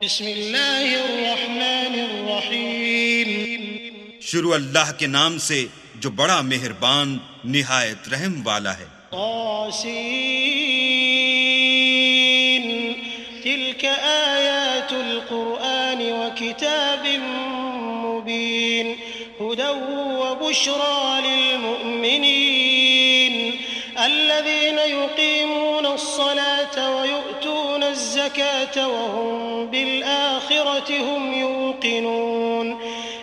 بسم اللہ الرحمن الرحیم۔ شروع اللہ کے نام سے جو بڑا مہربان نہایت رحم والا ہے۔ طاسین تلک آیات القرآن وکتاب مبین ہدی وبشری للمؤمنین الذین یقیمون الصلاة ویؤتون الزکاة وهم بالآخرة هم يوقنون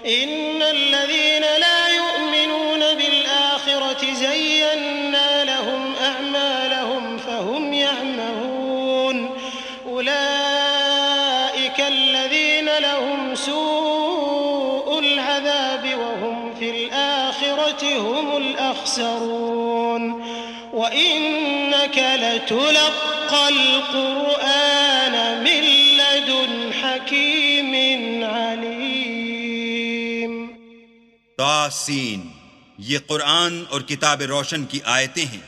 إن الذين لا يؤمنون بالآخرة زينا لهم أعمالهم فهم يعمهون أولئك الذين لهم سوء العذاب وهم في الآخرة هم الأخسرون وإنك لتلقى القرآن من لدن حكيم عليم۔ طاسین، یہ قرآن اور کتاب روشن کی آیتیں ہیں،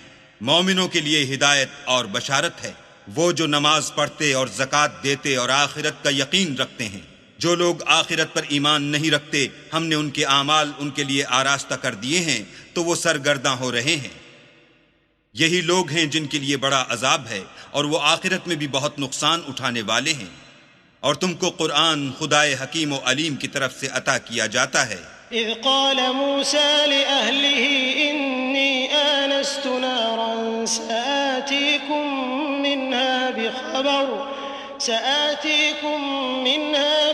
مومنوں کے لیے ہدایت اور بشارت ہے۔ وہ جو نماز پڑھتے اور زکوٰۃ دیتے اور آخرت کا یقین رکھتے ہیں۔ جو لوگ آخرت پر ایمان نہیں رکھتے، ہم نے ان کے اعمال ان کے لیے آراستہ کر دیے ہیں تو وہ سرگرداں ہو رہے ہیں۔ یہی لوگ ہیں جن کے لیے بڑا عذاب ہے اور وہ آخرت میں بھی بہت نقصان اٹھانے والے ہیں۔ اور تم کو قرآن خدائے حکیم و علیم کی طرف سے عطا کیا جاتا ہے۔ اذ قال موسى لأهله إني آنست نارا سآتيكم منها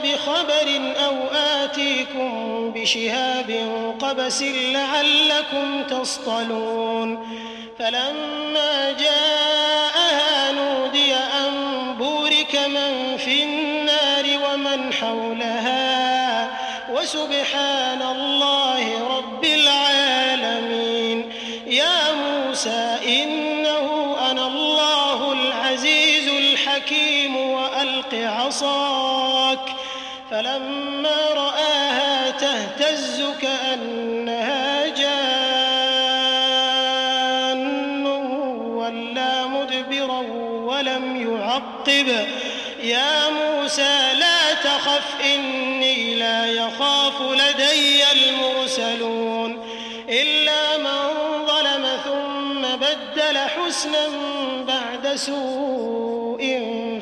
بخبر أو آتيكم بشهاب قبس لعلكم تصطلون فلما جاءها نودي أن بورك من في النار ومن حولها وسبحان الله رب العالمين يا موسى إنه أنا الله العزيز الحكيم وألق عصاك فلما رآها تهتز كأنها جان ولا مدبرا ولم يعقب يا موسى لا تخف إني لا يخاف لدي المرسلون إلا من ظلم ثم بدل حسنا بعد سوء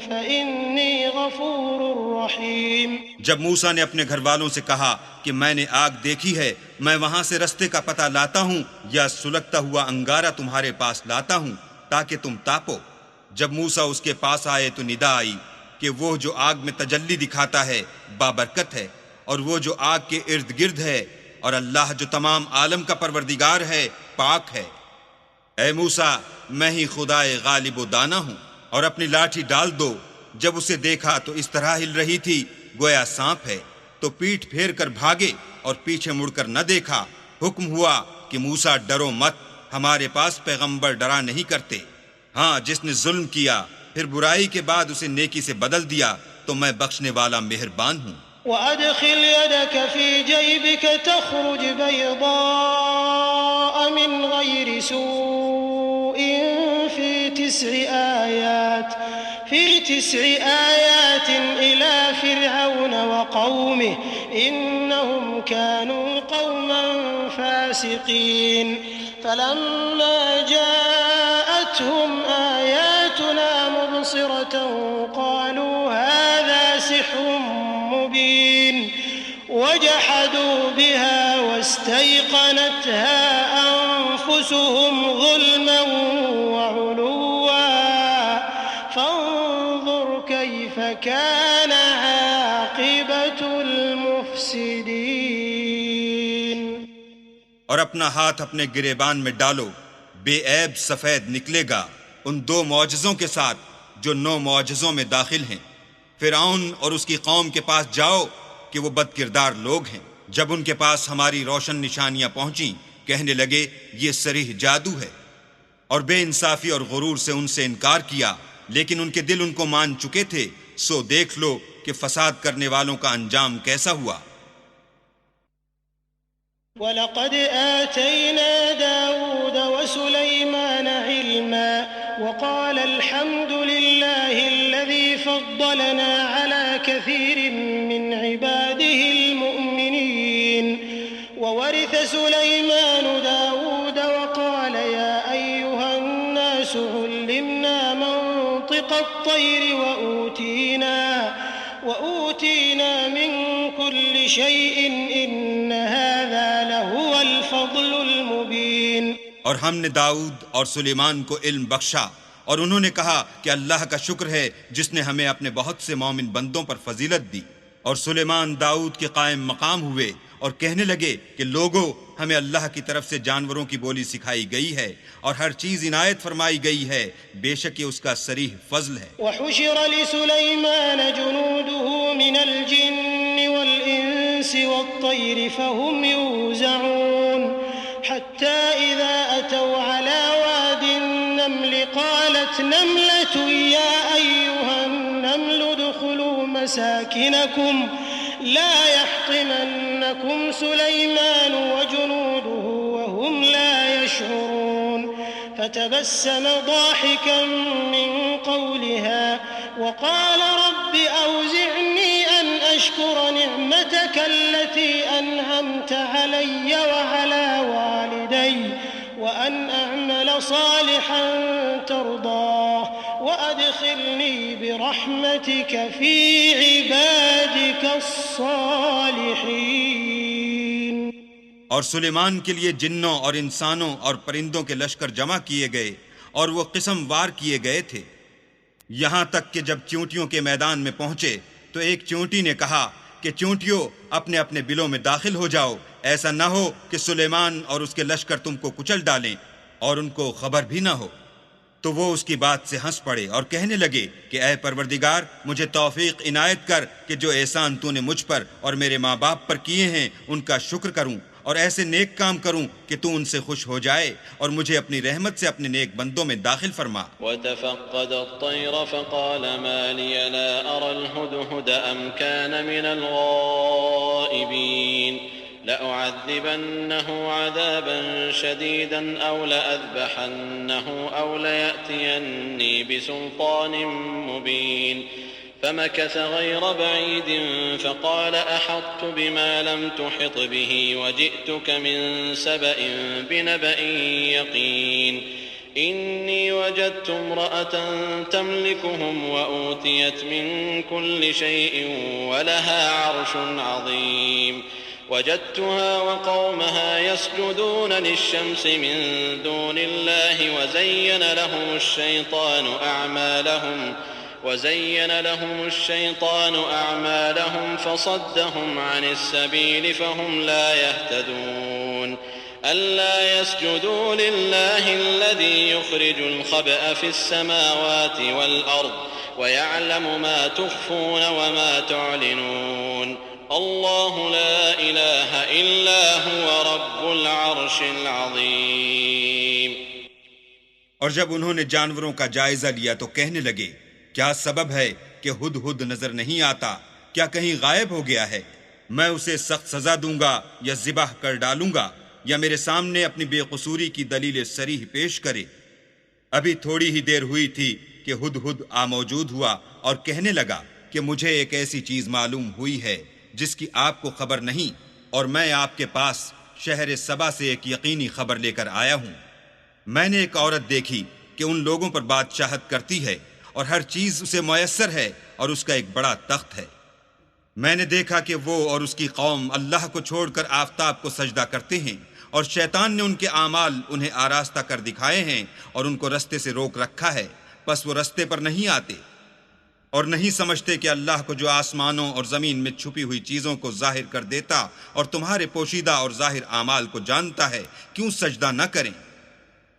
فإني غفور رحيم۔ جب موسیٰ نے اپنے گھر والوں سے کہا کہ میں نے آگ دیکھی ہے، میں وہاں سے رستے کا پتہ لاتا ہوں یا سلگتا ہوا انگارہ تمہارے پاس لاتا ہوں تاکہ تم تاپو۔ جب موسیٰ اس کے پاس آئے تو ندا آئی کہ وہ جو آگ میں تجلی دکھاتا ہے بابرکت ہے، اور وہ جو آگ کے ارد گرد ہے، اور اللہ جو تمام عالم کا پروردگار ہے پاک ہے۔ اے موسیٰ، میں ہی خدائے غالب و دانا ہوں، اور اپنی لاٹھی ڈال دو۔ جب اسے دیکھا تو اس طرح ہل رہی تھی گویا سانپ ہے، تو پیٹھ پھیر کر بھاگے اور پیچھے مڑ کر نہ دیکھا۔ حکم ہوا کہ موسیٰ ڈرو مت، ہمارے پاس پیغمبر ڈرا نہیں کرتے۔ ہاں، جس نے ظلم کیا پھر برائی کے بعد اسے نیکی سے بدل دیا تو میں بخشنے والا مہربان ہوں۔ وأدخل يدك في جيبك تخرج بيضاء من غير سوء في تسع آيات إلى فرعون وقومه إنهم كانوا قوما فاسقين فلما جاءتهم آياتنا مبصرة قالوا هذا سحر مبين وجحدوا بها واستيقنتها أنفسهم ظلما وعلوا فانظر كيف كان عاقبة المفسدين۔ اور اپنا ہاتھ اپنے گریبان میں ڈالو، بے عیب سفید نکلے گا ان 2 معجزوں کے ساتھ جو 9 معجزوں میں داخل ہیں۔ فرعون اور اس کی قوم کے پاس جاؤ کہ وہ بد کردار لوگ ہیں۔ جب ان کے پاس ہماری روشن نشانیاں پہنچیں کہنے لگے یہ صریح جادو ہے، اور بے انصافی اور غرور سے ان سے انکار کیا، لیکن ان کے دل ان کو مان چکے تھے۔ سو دیکھ لو کہ فساد کرنے والوں کا انجام کیسا ہوا۔ وَلَقَدْ آتَيْنَا دَاوُودَ وَسُلَيْمَانَ عِلْمًا وقال الحمد لله الذي فضلنا على كثير كثير من عباده المؤمنين وورث سليمان داود وقال يا أيها الناس علمنا منطق الطير وأوتينا من كل شيء إن هذا لهو الفضل المبين. اور ہم نے داؤد اور سلیمان کو علم بخشا اور انہوں نے کہا کہ اللہ کا شکر ہے جس نے ہمیں اپنے بہت سے مومن بندوں پر فضیلت دی. اور سلیمان داؤد کے قائم مقام ہوئے اور کہنے لگے کہ لوگو ہمیں اللہ کی طرف سے جانوروں کی بولی سکھائی گئی ہے اور ہر چیز عنایت فرمائی گئی ہے، بے شک یہ اس کا صریح فضل ہے. وحشر لسليمان جنوده من الجن والإنس والطير فهم يوزعون حتى إذا أتوا على واد النمل قالت نملة يا أيها النمل ادخلوا مساكنكم لا يحطمنكم سليمان وجنوده وهم لا يشعرون فتبسم ضاحكا من قولها وقال رب أوزعني أن أشكر نعمتك التي أنعمت علي وعلى والدي وأن أعمل صالحا ترضاه وأدخلني برحمتك في عبادك الصالحين. اور سلیمان کے لیے جنوں اور انسانوں اور پرندوں کے لشکر جمع کیے گئے اور وہ قسم وار کیے گئے تھے، یہاں تک کہ جب چونٹیوں کے میدان میں پہنچے تو ایک چونٹی نے کہا کہ چونٹیوں اپنے اپنے بلوں میں داخل ہو جاؤ، ایسا نہ ہو کہ سلیمان اور اس کے لشکر تم کو کچل ڈالیں اور ان کو خبر بھی نہ ہو. تو وہ اس کی بات سے ہنس پڑے اور کہنے لگے کہ اے پروردگار مجھے توفیق عنایت کر کہ جو احسان تو نے مجھ پر اور میرے ماں باپ پر کیے ہیں ان کا شکر کروں اور ایسے نیک کام کروں کہ تو ان سے خوش ہو جائے اور مجھے اپنی رحمت سے اپنے نیک بندوں میں داخل فرما. وتفقد الطير فقال ما لي لا أرى الهدهد أم كان من الغائبين لأعذبنه عذابا شديدا أو لأذبحنه أو ليأتيني بسلطان مبين. فمكث غير بعيد فقال أحطت بما لم تحط به وجئتك من سبأ بنبأ يقين. إني وجدت امرأة تملكهم وأوتيت من كل شيء ولها عرش عظيم. وجدتها وقومها يسجدون للشمس من دون الله وزين لهم الشيطان أعمالهم فصدهم عن السبيل فهم لا يهتدون. ألا يسجدوا لله الذي يخرج الخبأ في السماوات والأرض ويعلم ما تخفون وما تعلنون. الله لا إله إلا هو رب العرش العظيم. اور جب انہوں نے جانوروں کا جائزہ لیا تو کہنے لگے کیا سبب ہے کہ ہدہد نظر نہیں آتا؟ کیا کہیں غائب ہو گیا ہے؟ میں اسے سخت سزا دوں گا یا ذبح کر ڈالوں گا یا میرے سامنے اپنی بے قصوری کی دلیل صریح پیش کرے. ابھی تھوڑی ہی دیر ہوئی تھی کہ ہدہد موجود ہوا اور کہنے لگا کہ مجھے ایک ایسی چیز معلوم ہوئی ہے جس کی آپ کو خبر نہیں، اور میں آپ کے پاس شہر سبا سے ایک یقینی خبر لے کر آیا ہوں. میں نے ایک عورت دیکھی کہ ان لوگوں پر بادشاہت کرتی ہے اور ہر چیز اسے میسر ہے اور اس کا ایک بڑا تخت ہے. میں نے دیکھا کہ وہ اور اس کی قوم اللہ کو چھوڑ کر آفتاب کو سجدہ کرتے ہیں اور شیطان نے ان کے اعمال انہیں آراستہ کر دکھائے ہیں اور ان کو رستے سے روک رکھا ہے، پس وہ رستے پر نہیں آتے اور نہیں سمجھتے کہ اللہ کو جو آسمانوں اور زمین میں چھپی ہوئی چیزوں کو ظاہر کر دیتا اور تمہارے پوشیدہ اور ظاہر اعمال کو جانتا ہے، کیوں سجدہ نہ کریں؟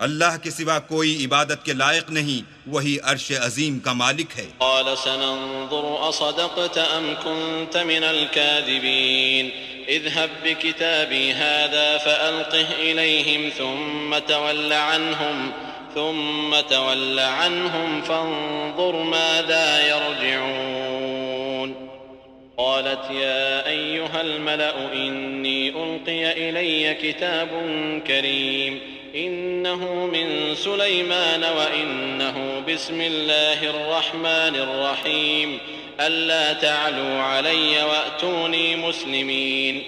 اللہ کے سوا کوئی عبادت کے لائق نہیں، وہی عرش عظیم کا مالک ہے. قال سننظر اصدقت ام كنت من الكاذبين اذهب بكتابي هذا فألقه إليهم ثم تول عنهم فانظر ماذا يرجعون. قالت يا أيها الملأ إني ألقي إلي كتاب كريم إنه من سليمان وإنه بسم الله الرحمن الرحيم ألا تعلوا علي وأتوني مسلمين.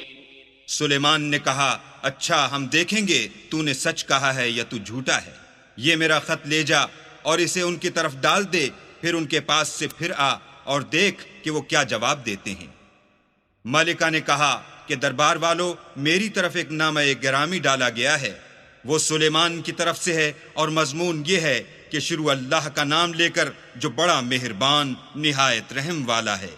سلیمان نے کہا اچھا ہم دیکھیں گے تو نے سچ کہا ہے یا تو جھوٹا ہے. یہ میرا خط لے جا اور اسے ان کی طرف ڈال دے، پھر ان کے پاس سے پھر آ اور دیکھ کہ وہ کیا جواب دیتے ہیں. ملکہ نے کہا کہ دربار والو، میری طرف ایک نامہ گرامی ڈالا گیا ہے، وہ سلیمان کی طرف سے ہے، اور مضمون یہ ہے کہ شروع اللہ کا نام لے کر جو بڑا مہربان نہایت رحم والا ہے.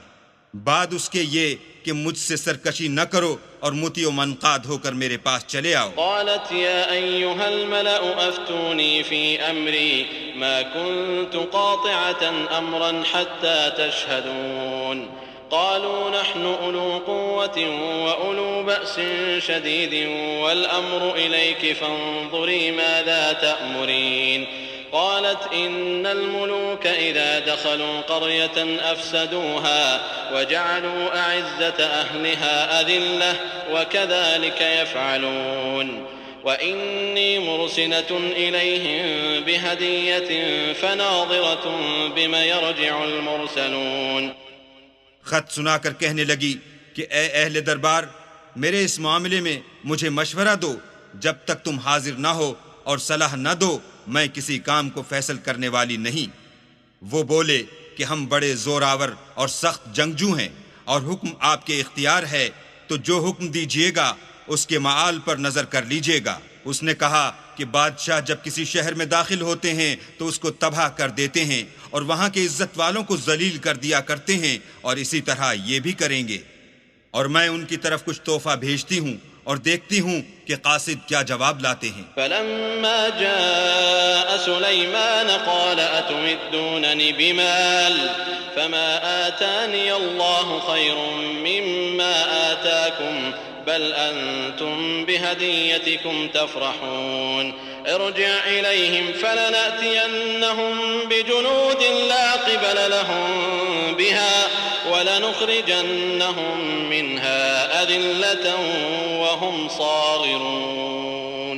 بعد اس کے یہ کہ مجھ سے سرکشی نہ کرو اور مطیع و منقاد ہو کر میرے پاس چلے آؤ. قالت يا أيها الملأ أفتوني في أمري ما كنت قاطعة أمرا حتى تشهدون. قالوا نحن أولو قوة وأولو بأس شديد والأمر إليك فانظري ماذا تأمرين. قالت إن الملوك إذا دخلوا قرية أفسدوها وجعلوا أعزة أهلها أذلة وكذلك يفعلون. وإني مرسلة إليهم بهدية فناظرة بما يرجع المرسلون. خط سنا کر کہنے لگی کہ اے اہل دربار، میرے اس معاملے میں مجھے مشورہ دو. جب تک تم حاضر نہ ہو اور صلاح نہ دو میں کسی کام کو فیصل کرنے والی نہیں. وہ بولے کہ ہم بڑے زور آور اور سخت جنگجو ہیں اور حکم آپ کے اختیار ہے، تو جو حکم دیجیے گا اس کے معال پر نظر کر لیجیے گا. اس نے کہا کہ بادشاہ جب کسی شہر میں داخل ہوتے ہیں تو اس کو تباہ کر دیتے ہیں اور وہاں کے عزت والوں کو ذلیل کر دیا کرتے ہیں، اور اسی طرح یہ بھی کریں گے. اور میں ان کی طرف کچھ تحفہ بھیجتی ہوں اور دیکھتی ہوں کہ قاصد کیا جواب لاتے ہیں. فلما جاء سليمان قال أتمدونني بمال فما آتاني الله خير مما آتاكم بل أنتم بهديتكم تفرحون. ارجع إليهم فلنأتينهم بجنود لا قبل لهم بها ولنخرجنهم منها أذلة وهم صاغرون.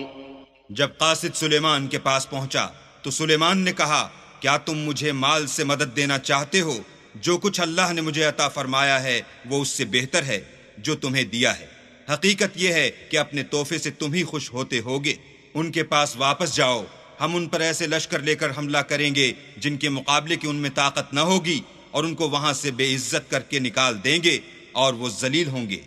جب قاصد سلیمان کے پاس پہنچا تو سلیمان نے کہا کیا تم مجھے مال سے مدد دینا چاہتے ہو؟ جو کچھ اللہ نے مجھے عطا فرمایا ہے وہ اس سے بہتر ہے جو تمہیں دیا ہے. حقیقت یہ ہے کہ اپنے تحفے سے تم ہی خوش ہوتے ہوگے. ان کے پاس واپس جاؤ، ہم ان پر ایسے لشکر لے کر حملہ کریں گے جن کے مقابلے کی ان میں طاقت نہ ہوگی، اور ان کو وہاں سے بے عزت کر کے نکال دیں گے اور وہ ذلیل ہوں گے.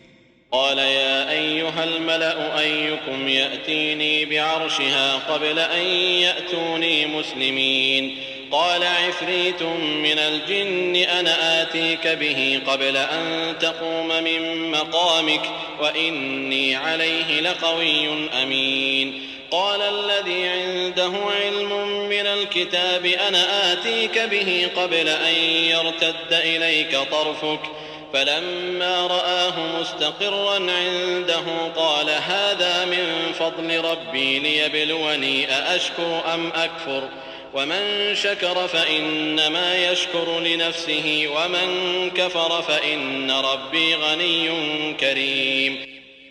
قال يا أيها الملأ أيكم يأتيني بعرشها قبل أن يأتوني مسلمين. قال عفريت من الجن أنا آتيك به قبل أن تقوم من مقامك وإني عليه لقوي أمين. قال الذي عنده علم من الكتاب أنا آتيك به قبل أن يرتد إليك طرفك فلما رآه مستقرا عنده قال هذا من فضل ربي ليبلوني أأشكر أم أكفر ومن شكر فإنما يشكر لنفسه ومن كفر فإن ربي غني كريم.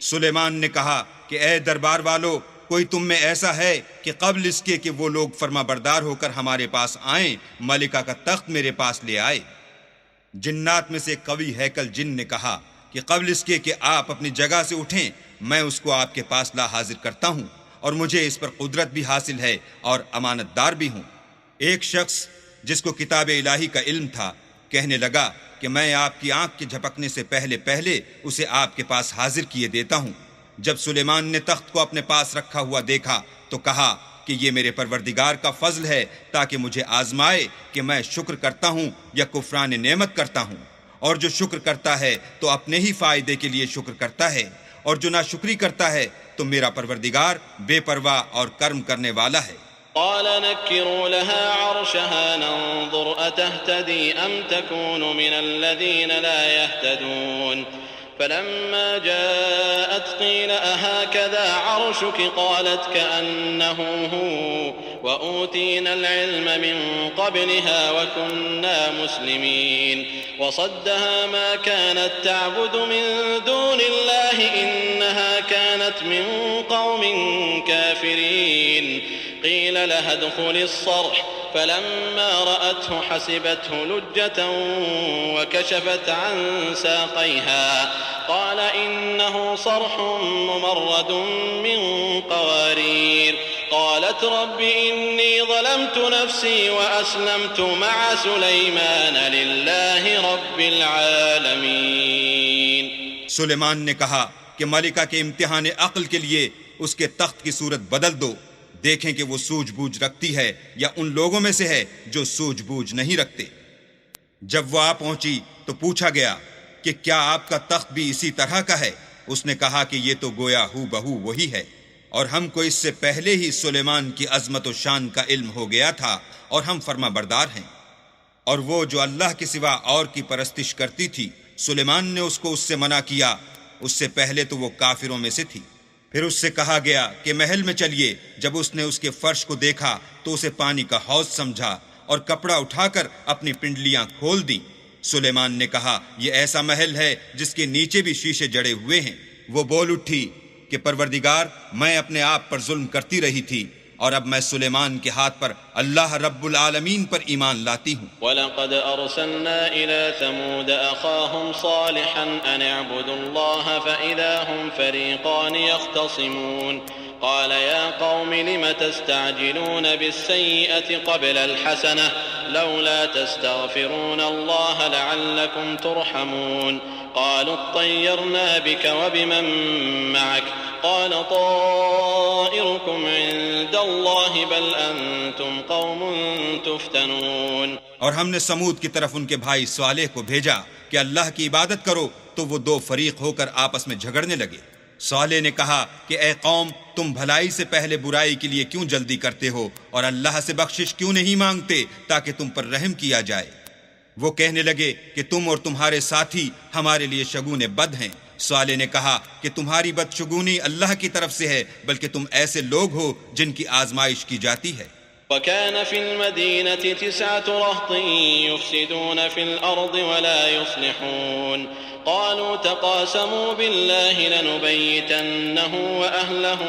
سلیمان نے کہا کہ اے دربار والو، کوئی تم میں ایسا ہے کہ قبل اس کے کہ وہ لوگ فرما بردار ہو کر ہمارے پاس آئیں ملکہ کا تخت میرے پاس لے آئے؟ جنات میں سے ایک قوی ہیکل جن نے کہا کہ قبل اس کے کہ آپ اپنی جگہ سے اٹھیں میں اس کو آپ کے پاس لا حاضر کرتا ہوں، اور مجھے اس پر قدرت بھی حاصل ہے اور امانت دار بھی ہوں. ایک شخص جس کو کتاب الہی کا علم تھا کہنے لگا کہ میں آپ کی آنکھ کے جھپکنے سے پہلے اسے آپ کے پاس حاضر کیے دیتا ہوں. جب سلیمان نے تخت کو اپنے پاس رکھا ہوا دیکھا تو کہا کہ یہ میرے پروردگار کا فضل ہے تاکہ مجھے آزمائے کہ میں شکر کرتا ہوں یا کفران نعمت کرتا ہوں. اور جو شکر کرتا ہے تو اپنے ہی فائدے کے لیے شکر کرتا ہے، اور جو ناشکری کرتا ہے تو میرا پروردگار بے پرواہ اور کرم کرنے والا ہے. قال نكروا لها عرشها ننظر أتهتدي أم تكون من الذين لا يهتدون. فلما جاءت قيل أهكذا عرشك قالت كأنه هو وأوتينا العلم من قبلها وكنا مسلمين. وصدها ما كانت تعبد من دون الله إنها كانت من قوم كافرين. قيل لها ادخل الصرح فلما رأته حسبته لجة وكشفت عن ساقيها قال إنه صرح ممرد من قوارير قالت رب إني ظلمت نفسي وأسلمت مع سليمان لله رب العالمين. سلیمان نے کہا کہ ملکہ کے امتحان عقل کے لیے اس کے تخت کی صورت بدل دو، دیکھیں کہ وہ سوجھ بوجھ رکھتی ہے یا ان لوگوں میں سے ہے جو سوجھ بوجھ نہیں رکھتے. جب وہ آ پہنچی تو پوچھا گیا کہ کیا آپ کا تخت بھی اسی طرح کا ہے؟ اس نے کہا کہ یہ تو گویا ہو بہو وہی ہے، اور ہم کو اس سے پہلے ہی سلیمان کی عظمت و شان کا علم ہو گیا تھا اور ہم فرما بردار ہیں. اور وہ جو اللہ کے سوا اور کی پرستش کرتی تھی، سلیمان نے اس کو اس سے منع کیا، اس سے پہلے تو وہ کافروں میں سے تھی. پھر اس سے کہا گیا کہ محل میں چلیے. جب اس نے اس کے فرش کو دیکھا تو اسے پانی کا حوض سمجھا اور کپڑا اٹھا کر اپنی پنڈلیاں کھول دیں. سلیمان نے کہا یہ ایسا محل ہے جس کے نیچے بھی شیشے جڑے ہوئے ہیں. وہ بول اٹھی کہ پروردگار، میں اپنے آپ پر ظلم کرتی رہی تھی اور اب میں سلیمان کے ہاتھ پر اللہ رب العالمین پر ایمان لاتی ہوں. وَلَقَدْ أَرْسَلْنَا إِلَى ثَمُودَ أَخَاهُمْ صَالِحًا أَنِ اعْبُدُوا اللَّهَ فَإِذَا هُمْ فَرِيقَانِ يَخْتَصِمُونَ قَالَ يَا قَوْمِ لِمَ تَسْتَعْجِلُونَ بِالسَّيِّئَةِ قَبْلَ الْحَسَنَةِ لَوْلَا تَسْتَغْفِرُونَ اللَّهَ لَعَلَّكُمْ تُرْحَمُونَ قَالُوا اطَّيَّرْنَا بِكَ وَبِمَن مَّعَكَ قال طائركم عند الله بل انتم قوم تفتنون. اور ہم نے سمود کی طرف ان کے بھائی صالح کو بھیجا کہ اللہ کی عبادت کرو، تو وہ دو فریق ہو کر آپس میں جھگڑنے لگے. صالح نے کہا کہ اے قوم، تم بھلائی سے پہلے برائی کے لیے کیوں جلدی کرتے ہو اور اللہ سے بخشش کیوں نہیں مانگتے تاکہ تم پر رحم کیا جائے؟ وہ کہنے لگے کہ تم اور تمہارے ساتھی ہمارے لیے شگون بد ہیں. صالح نے کہا کہ تمہاری بدشگونی اللہ کی طرف سے ہے، بلکہ تم ایسے لوگ ہو جن کی آزمائش کی جاتی ہے. وَكَانَ فِي الْمَدِينَةِ 9 رَهْطٍ يُفْسِدُونَ فِي الْأَرْضِ وَلَا يُصْلِحُونَ قَالُوا تَقَاسَمُوا بِاللَّهِ لَنُبَيِّتَنَّهُ وَأَهْلَهُ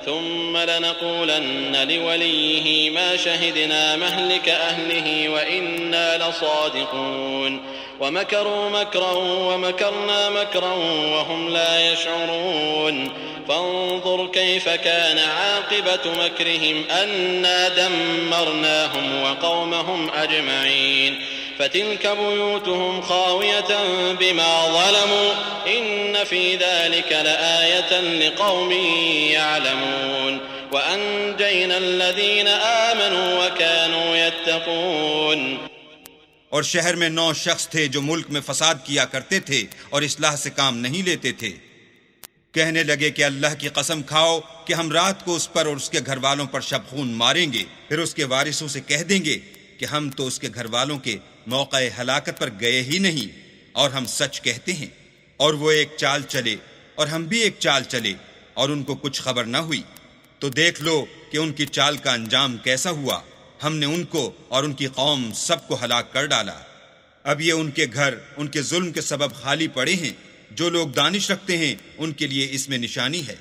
ثُمَّ لَنَقُولَنَّ لِوَلِيِّهِ مَا شَهِدْنَا مَهْلِكَ أَهْلِهِ وَإِنَّا لَصَادِقُونَ وَمَكَرُوا مَكْرًا وَمَكَرْنَا مَكْرًا وَهُمْ لَا يَشْعُرُونَ فانظر كيف كان عاقبة مكرهم أنا دمرناهم وقومهم أجمعين فتلك بيوتهم خاوية بما ظلموا إن في ذلك لآية لقوم يعلمون وأنجينا الذين آمنوا وكانوا يتقون. اور شہر میں 9 شخص تھے جو ملک میں فساد کیا کرتے تھے اور اصلاح سے کام نہیں لیتے تھے. کہنے لگے کہ اللہ کی قسم کھاؤ کہ ہم رات کو اس پر اور اس کے گھر والوں پر شب خون ماریں گے، پھر اس کے وارثوں سے کہہ دیں گے کہ ہم تو اس کے گھر والوں کے موقع ہلاکت پر گئے ہی نہیں اور ہم سچ کہتے ہیں. اور وہ ایک چال چلے اور ہم بھی ایک چال چلے اور ان کو کچھ خبر نہ ہوئی. تو دیکھ لو کہ ان کی چال کا انجام کیسا ہوا. ہم نے ان کو اور ان کی قوم سب کو ہلاک کر ڈالا. اب یہ ان کے گھر ان کے ظلم کے سبب خالی پڑے ہیں. جو لوگ دانش رکھتے ہیں ان کے لیے اس میں نشانی ہے،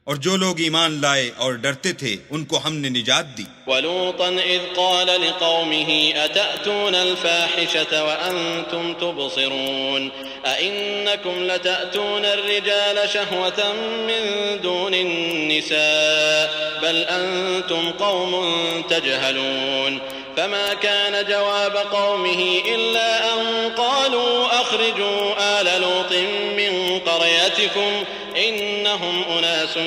اور جو لوگ ایمان لائے اور ڈرتے تھے ان کو ہم نے نجات دی. وَلُوطًا إِذْ قَالَ لِقَوْمِهِ أَتَأْتُونَ الْفَاحِشَةَ وَأَنْتُمْ تُبْصِرُونَ أَإِنَّكُمْ لَتَأْتُونَ الرِّجَالَ شَهْوَةً مِّن دُونِ النِّسَاءِ بَلْ أَنْتُمْ قَوْمٌ تَجْهَلُونَ فما كان جواب قومه إلا أن قالوا أخرجوا آل لوط من قريتكم إنهم أناس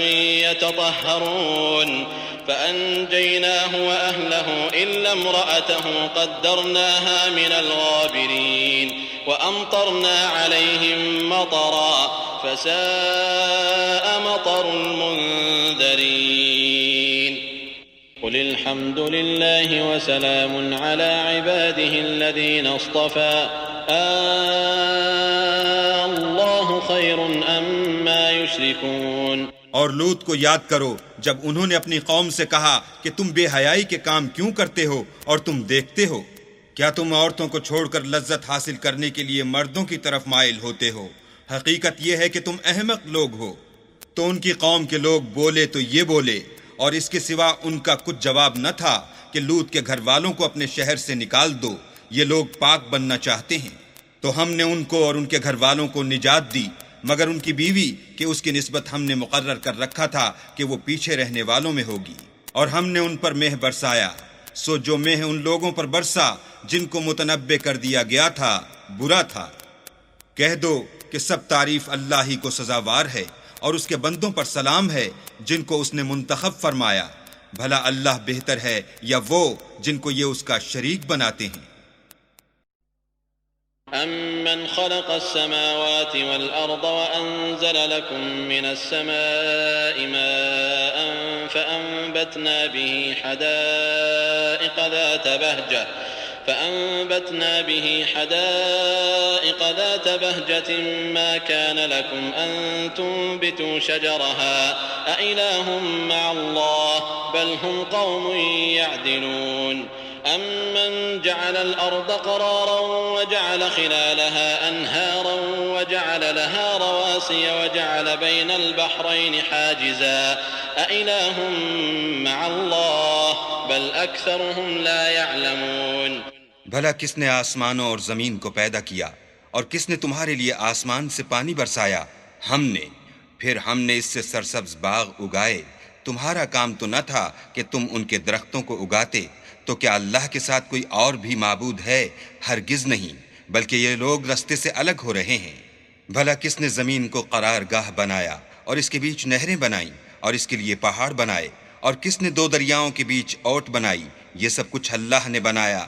يتطهرون فأنجيناه وأهله إلا امرأته قدرناها من الغابرين وأمطرنا عليهم مطرا فساء مطر المنذرين قل الحمد لله وسلام على عباده الذين اصطفى الله خير أما يشركون. اور لوط کو یاد کرو جب انہوں نے اپنی قوم سے کہا کہ تم بے حیائی کے کام کیوں کرتے ہو اور تم دیکھتے ہو، کیا تم عورتوں کو چھوڑ کر لذت حاصل کرنے کے لیے مردوں کی طرف مائل ہوتے ہو؟ حقیقت یہ ہے کہ تم احمق لوگ ہو. تو ان کی قوم کے لوگ بولے تو یہ بولے، اور اس کے سوا ان کا کچھ جواب نہ تھا کہ لوط کے گھر والوں کو اپنے شہر سے نکال دو، یہ لوگ پاک بننا چاہتے ہیں۔ تو ہم نے ان کو اور ان کے گھر والوں کو نجات دی، مگر ان کی بیوی کہ اس کی نسبت ہم نے مقرر کر رکھا تھا کہ وہ پیچھے رہنے والوں میں ہوگی، اور ہم نے ان پر مہ برسایا، سو جو مہ ان لوگوں پر برسا جن کو متنبع کر دیا گیا تھا برا تھا۔ کہہ دو کہ سب تعریف اللہ ہی کو سزاوار ہے، اور اس کے بندوں پر سلام ہے جن کو اس نے منتخب فرمایا، بھلا اللہ بہتر ہے یا وہ جن کو یہ اس کا شریک بناتے ہیں۔ أَمَّنْ خَلَقَ السَّمَاوَاتِ وَالْأَرْضَ وَأَنزَلَ لَكُم مِّنَ السَّمَاءِ مَاءً فَأَنبَتْنَا بِهِ حَدَائِقَ ذَاتَ بَهْجَةٍ مَّا كَانَ لَكُمْ أَن تُنبِتُوا شَجَرَهَا أَإِلَٰهٌ مَّعَ اللَّهِ بَلْ هُمْ قَوْمٌ يَعْدِلُونَ أَمَّنْ جَعَلَ الْأَرْضَ قَرَارًا وَجَعَلَ خِلَالَهَا أَنْهَارًا وَجَعَلَ لَهَا رَوَاسِيَ وَجَعَلَ بَيْنَ الْبَحْرَيْنِ حَاجِزًا أَإِلَٰهٌ مَّعَ اللَّهِ بَلْ أَكْثَرُهُمْ لَا يَعْلَمُونَ۔ بھلا کس نے آسمانوں اور زمین کو پیدا کیا، اور کس نے تمہارے لیے آسمان سے پانی برسایا؟ ہم نے، پھر ہم نے اس سے سرسبز باغ اگائے۔ تمہارا کام تو نہ تھا کہ تم ان کے درختوں کو اگاتے، تو کیا اللہ کے ساتھ کوئی اور بھی معبود ہے؟ ہرگز نہیں، بلکہ یہ لوگ رستے سے الگ ہو رہے ہیں۔ بھلا کس نے زمین کو قرار گاہ بنایا، اور اس کے بیچ نہریں بنائیں، اور اس کے لیے پہاڑ بنائے، اور کس نے دو دریاؤں کے بیچ اوٹ بنائی؟ یہ سب کچھ اللہ نے بنایا۔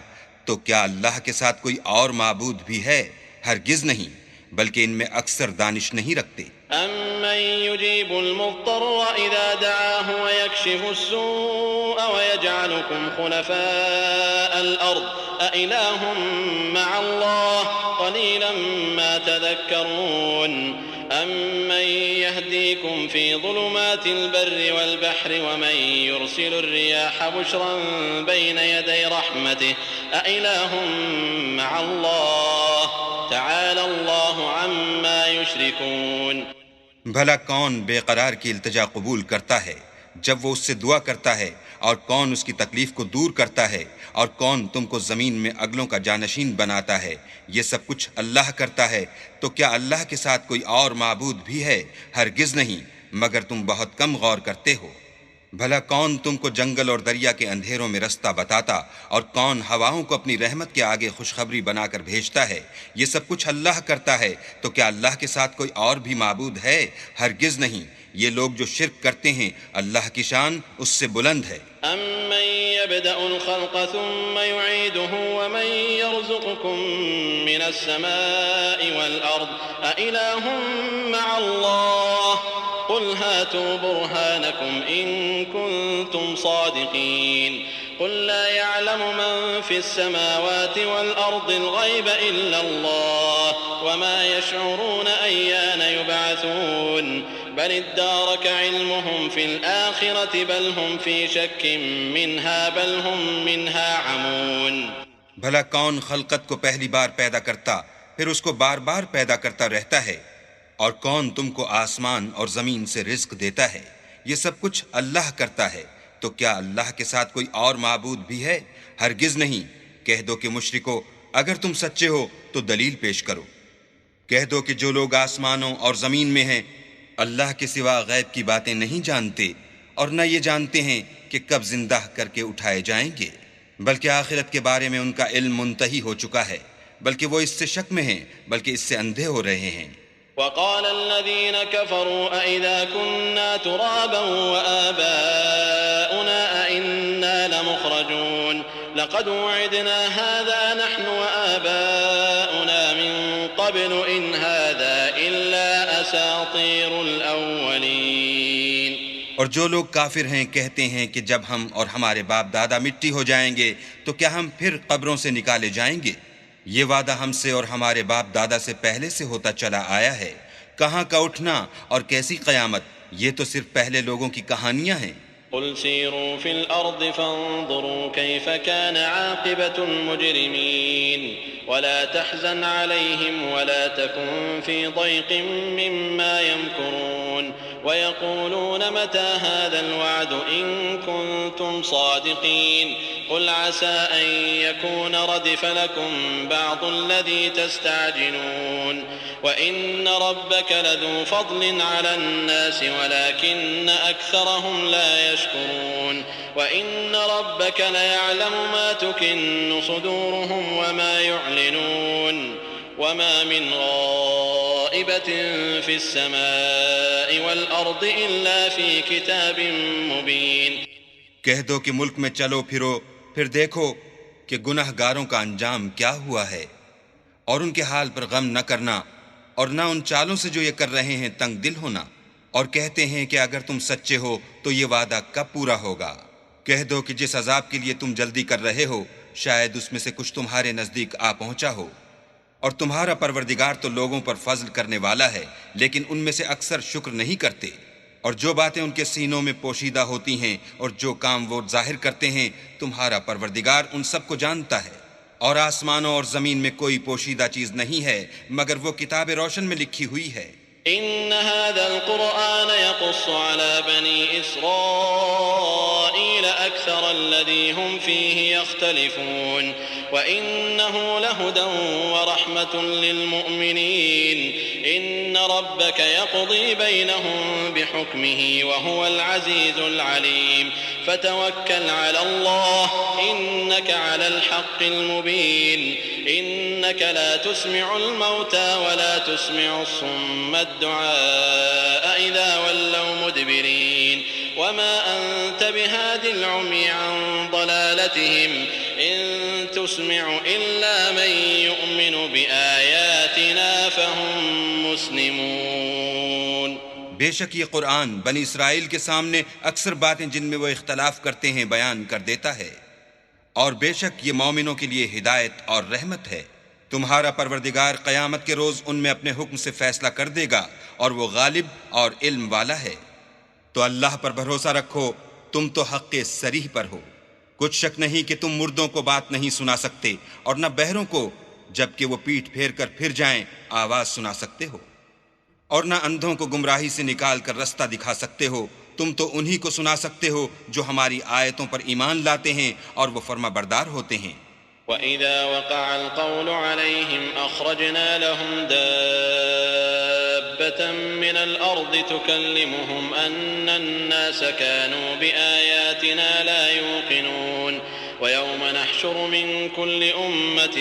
تو کیا اللہ کے ساتھ کوئی اور معبود بھی ہے؟ ہرگز نہیں، بلکہ ان میں اکثر دانش نہیں رکھتے۔ أَمَّن يُجِيبُ الْمُضْطَرَّ إِذَا دَعَاهُ وَيَكْشِفُ السُّوءَ وَيَجْعَلُكُمْ خُلَفَاءَ الْأَرْضِ أَإِلَٰهٌ مَّعَ اللَّهِ قَلِيلًا مَّا تَذَكَّرُونَ أَمَّن يَهْدِيكُمْ فِي ظُلُمَاتِ الْبَرِّ وَالْبَحْرِ وَمَن يُرْسِلُ الرِّيَاحَ بُشْرًا بَيْنَ يَدَيْ رَحْمَتِهِ أَإِلَٰهٌ مَّعَ اللَّهِ تَعَالَى اللَّهُ عَمَّا يُشْرِكُونَ۔ بھلا کون بے قرار کی التجا قبول کرتا ہے جب وہ اس سے دعا کرتا ہے، اور کون اس کی تکلیف کو دور کرتا ہے، اور کون تم کو زمین میں اگلوں کا جانشین بناتا ہے؟ یہ سب کچھ اللہ کرتا ہے۔ تو کیا اللہ کے ساتھ کوئی اور معبود بھی ہے؟ ہرگز نہیں، مگر تم بہت کم غور کرتے ہو۔ بھلا کون تم کو جنگل اور دریا کے اندھیروں میں رستہ بتاتا، اور کون ہواؤں کو اپنی رحمت کے آگے خوشخبری بنا کر بھیجتا ہے؟ یہ سب کچھ اللہ کرتا ہے۔ تو کیا اللہ کے ساتھ کوئی اور بھی معبود ہے؟ ہرگز نہیں، یہ لوگ جو شرک کرتے ہیں اللہ کی شان اس سے بلند ہے۔ أَمَّن يَبْدَأُ الْخَلْقَ ثُمَّ يُعِيدُهُ وَمَن يَرْزُقُكُم مِّنَ السَّمَاءِ وَالْأَرْضِ أَإِلَٰهٌ مَّعَ اللَّهِ قُلْ هَاتُوا بُرْهَانَكُمْ إِن كُنتُمْ صَادِقِينَ قُل لَّا يَعْلَمُ مَن فِي السَّمَاوَاتِ وَالْأَرْضِ الْغَيْبَ إِلَّا اللَّهُ وَمَا يَشْعُرُونَ أَيَّانَ يُبْعَثُونَ بل ادارك علمهم في الآخرة بل هم في شك منها بل هم منها عمون۔ بھلا کون خلقت کو پہلی بار پیدا کرتا پھر اس کو بار بار پیدا کرتا رہتا ہے؟ اور کون تم کو آسمان اور زمین سے رزق دیتا ہے؟ یہ سب کچھ اللہ کرتا ہے۔ تو کیا اللہ کے ساتھ کوئی اور معبود بھی ہے؟ ہرگز نہیں۔ کہہ دو کہ مشرکو، اگر تم سچے ہو تو دلیل پیش کرو۔ کہہ دو کہ جو لوگ آسمانوں اور زمین میں ہیں اللہ کے سوا غیب کی باتیں نہیں جانتے، اور نہ یہ جانتے ہیں کہ کب زندہ کر کے اٹھائے جائیں گے، بلکہ آخرت کے بارے میں ان کا علم منتہی ہو چکا ہے، بلکہ وہ اس سے شک میں ہیں، بلکہ اس سے اندھے ہو رہے ہیں۔ وقال الذين كفروا أئذا كنا ترابا وآباؤنا أئنا لمخرجون لقد وعدنا هذا نحن وآباؤنا من قبل إن هذا إلا أساطير الأولين۔ اور جو لوگ کافر ہیں کہتے ہیں کہ جب ہم اور ہمارے باپ دادا مٹی ہو جائیں گے تو کیا ہم پھر قبروں سے نکالے جائیں گے؟ یہ وعدہ ہم سے اور ہمارے باپ دادا سے پہلے سے ہوتا چلا آیا ہے۔ کہاں کا اٹھنا اور کیسی قیامت، یہ تو صرف پہلے لوگوں کی کہانیاں ہیں۔ قل سيروا في الأرض فانظروا كيف كان عاقبة المجرمين ولا تحزن عليهم ولا تكن في ضيق مما يمكرون ويقولون متى هذا الوعد إن كنتم صادقين قل عسى أن يكون ردف لكم بعض الذي تستعجلون وإن ربك لذو فضل على الناس ولكن أكثرهم لا يشكرون وإن ربك ليعلم ما تكن صدورهم وما يعلنون وما من غائبة في السماء والأرض إلا في كتاب مبين. کہہ دو کہ ملک میں چلو پھرو پھر دیکھو کہ گناہ گاروں کا انجام کیا ہوا ہے، اور ان کے حال پر غم نہ کرنا، اور نہ ان چالوں سے جو یہ کر رہے ہیں تنگ دل ہونا، اور کہتے ہیں کہ اگر تم سچے ہو تو یہ وعدہ کب پورا ہوگا. کہہ دو کہ جس عذاب کے لیے تم جلدی کر رہے ہو شاید اس میں سے کچھ تمہارے نزدیک آ پہنچا ہو، اور تمہارا پروردگار تو لوگوں پر فضل کرنے والا ہے لیکن ان میں سے اکثر شکر نہیں کرتے. اور جو باتیں ان کے سینوں میں پوشیدہ ہوتی ہیں اور جو کام وہ ظاہر کرتے ہیں تمہارا پروردگار ان سب کو جانتا ہے. اور آسمانوں اور زمین میں کوئی پوشیدہ چیز نہیں ہے مگر وہ کتاب روشن میں لکھی ہوئی ہے. إن هذا القرآن يقص على بني إسرائيل أكثر الذي هم فيه يختلفون وإنه لهدى ورحمة للمؤمنين. إن ربك يقضي بينهم بحكمه وهو العزيز العليم. فتوكل على الله إنك على الحق المبين. إنك لا تسمع الموتى ولا تسمع الصم الدعاء إذا ولوا مدبرين. وما أنت بهاد العمي عن ضلالتهم إن تسمع إلا من يؤمن بآياتنا فهم مسلمون. بے شک یہ قرآن بنی اسرائیل کے سامنے اکثر باتیں جن میں وہ اختلاف کرتے ہیں بیان کر دیتا ہے، اور بے شک یہ مومنوں کے لیے ہدایت اور رحمت ہے. تمہارا پروردگار قیامت کے روز ان میں اپنے حکم سے فیصلہ کر دے گا اور وہ غالب اور علم والا ہے. تو اللہ پر بھروسہ رکھو، تم تو حق صریح پر ہو. کچھ شک نہیں کہ تم مردوں کو بات نہیں سنا سکتے اور نہ بہروں کو جبکہ وہ پیٹھ پھیر کر پھر جائیں آواز سنا سکتے ہو، اور نہ اندھوں کو گمراہی سے نکال کر رستہ دکھا سکتے ہو. تم تو انہی کو سنا سکتے ہو جو ہماری آیتوں پر ایمان لاتے ہیں اور وہ فرما بردار ہوتے ہیں. وَإِذَا وَقَعَ الْقَوْلُ عَلَيْهِمْ أَخْرَجْنَا لَهُمْ دَابَّةً مِّنَ الْأَرْضِ تُكَلِّمُهُمْ أَنَّ النَّاسَ كَانُوا بِآيَاتِنَا لَا يُوقِنُونَ. وَيَوْمَ نَحْشُرُ مِنْ كُلِّ أُمَّةٍ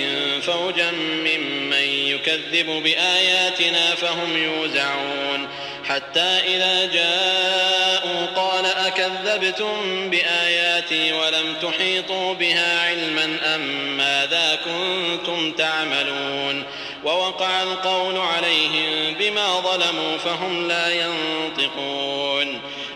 فَوْجًا مِّمَّن يُكَذِّبُ بِآيَاتِنَا فَهُمْ يُوزَعُونَ. حتى إذا جاءوا قال أكذبتم بآياتي ولم تحيطوا بها علما أم ماذا كنتم تعملون. ووقع القول عليهم بما ظلموا فهم لا ينطقون.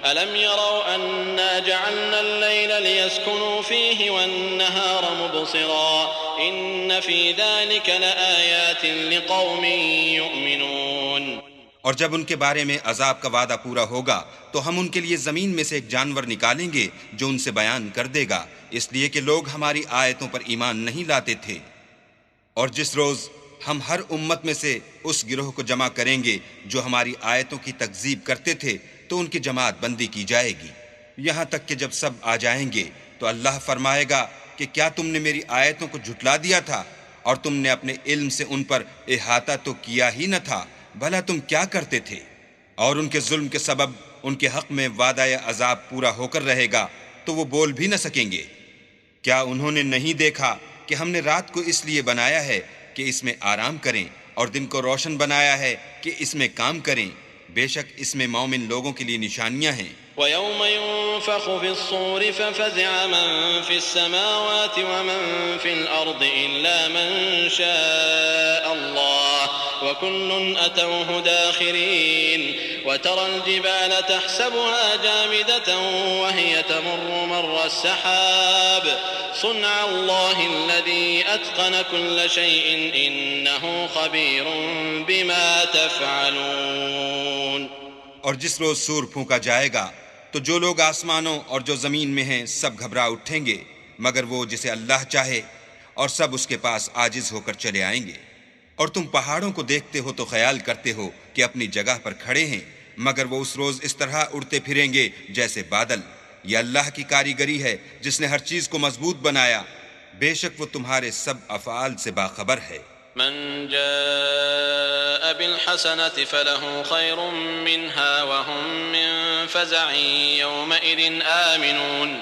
ألم يروا أنا جعلنا الليل ليسكنوا فيه والنهار مبصرا إن في ذلك لآيات لقوم يؤمنون. اور جب ان کے بارے میں عذاب کا وعدہ پورا ہوگا تو ہم ان کے لیے زمین میں سے ایک جانور نکالیں گے جو ان سے بیان کر دے گا، اس لیے کہ لوگ ہماری آیتوں پر ایمان نہیں لاتے تھے. اور جس روز ہم ہر امت میں سے اس گروہ کو جمع کریں گے جو ہماری آیتوں کی تکذیب کرتے تھے تو ان کی جماعت بندی کی جائے گی، یہاں تک کہ جب سب آ جائیں گے تو اللہ فرمائے گا کہ کیا تم نے میری آیتوں کو جھٹلا دیا تھا اور تم نے اپنے علم سے ان پر احاطہ تو کیا ہی نہ تھا، بھلا تم کیا کرتے تھے. اور ان کے ظلم کے سبب ان کے حق میں وعدہ عذاب پورا ہو کر رہے گا تو وہ بول بھی نہ سکیں گے. کیا انہوں نے نہیں دیکھا کہ ہم نے رات کو اس لیے بنایا ہے کہ اس میں آرام کریں اور دن کو روشن بنایا ہے کہ اس میں کام کریں؟ بے شک اس میں مومن لوگوں کے لیے نشانیاں ہیں. وَيَوْمَ يُنفَخُ فِي الصُّورِ فَفَزِعَ مَن فِي السَّمَاوَاتِ وَمَن فِي الْأَرْضِ إِلَّا مَن شَاءَ اللَّهُ وَكُلٌّ أَتَوْهُ دَاخِرِينَ. وَتَرَى الْجِبَالَ تَحْسَبُهَا جَامِدَةً وَهِيَ تَمُرُّ مَرَّ السَّحَابِ صُنْعَ اللَّهِ الَّذِي أَتْقَنَ كُلَّ شَيْءٍ إِنَّهُ خَبِيرٌ بِمَا تَفْعَلُونَ. اور جس روز سور پھونکا جائے گا تو جو لوگ آسمانوں اور جو زمین میں ہیں سب گھبرا اٹھیں گے مگر وہ جسے اللہ چاہے، اور سب اس کے پاس عاجز ہو کر چلے آئیں گے۔ اور تم پہاڑوں کو دیکھتے ہو تو خیال کرتے ہو کہ اپنی جگہ پر کھڑے ہیں، مگر وہ اس روز اس طرح اڑتے پھریں گے جیسے بادل۔ یہ اللہ کی کاریگری ہے جس نے ہر چیز کو مضبوط بنایا، بے شک وہ تمہارے سب افعال سے باخبر ہے۔ من جاء بالحسنة فله خير منها وهم من فزع يومئذ آمنون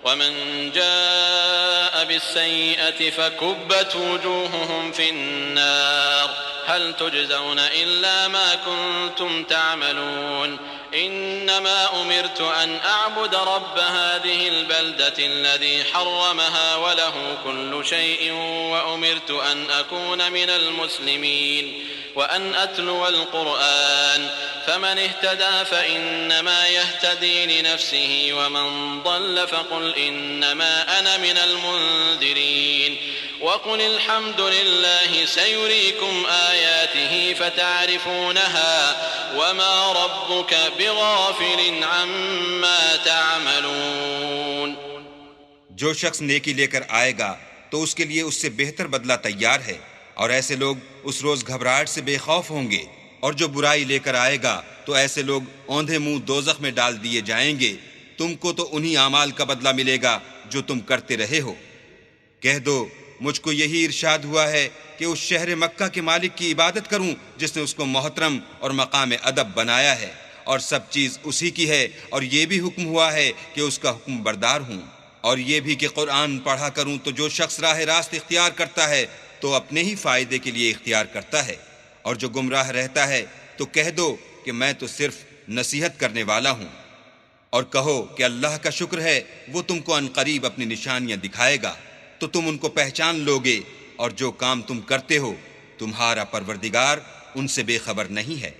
ومن جاء بالسيئة فكبت وجوههم في النار هل تجزون إلا ما كنتم تعملون إنما أمرت أن أعبد رب هذه البلدة الذي حرمها وله كل شيء وأمرت أن أكون من المسلمين وأن أتلو القرآن فمن اهتدى فإنما يهتدي لنفسه ومن ضل فقل إنما أنا من المنذرين وقل الحمد لله سيريكم آياته فتعرفونها وما ربك بغافل عما تعملون۔ جو شخص نیکی لے کر آئے گا تو اس کے لیے اس سے بہتر بدلہ تیار ہے، اور ایسے لوگ اس روز گھبراہٹ سے بے خوف ہوں گے، اور جو برائی لے کر آئے گا تو ایسے لوگ اوندھے منہ دوزخ میں ڈال دیے جائیں گے۔ تم کو تو انہی اعمال کا بدلہ ملے گا جو تم کرتے رہے ہو۔ کہہ دو مجھ کو یہی ارشاد ہوا ہے کہ اس شہر مکہ کے مالک کی عبادت کروں جس نے اس کو محترم اور مقام ادب بنایا ہے، اور سب چیز اسی کی ہے، اور یہ بھی حکم ہوا ہے کہ اس کا حکم بردار ہوں، اور یہ بھی کہ قرآن پڑھا کروں تو جو شخص راہ راست اختیار کرتا ہے تو اپنے ہی فائدے کے لیے اختیار کرتا ہے، اور جو گمراہ رہتا ہے تو کہہ دو کہ میں تو صرف نصیحت کرنے والا ہوں۔ اور کہو کہ اللہ کا شکر ہے وہ تم کو عنقریب اپنی نشانیاں دکھائے گا تو تم ان کو پہچان لوگے، اور جو کام تم کرتے ہو تمہارا پروردگار ان سے بے خبر نہیں ہے۔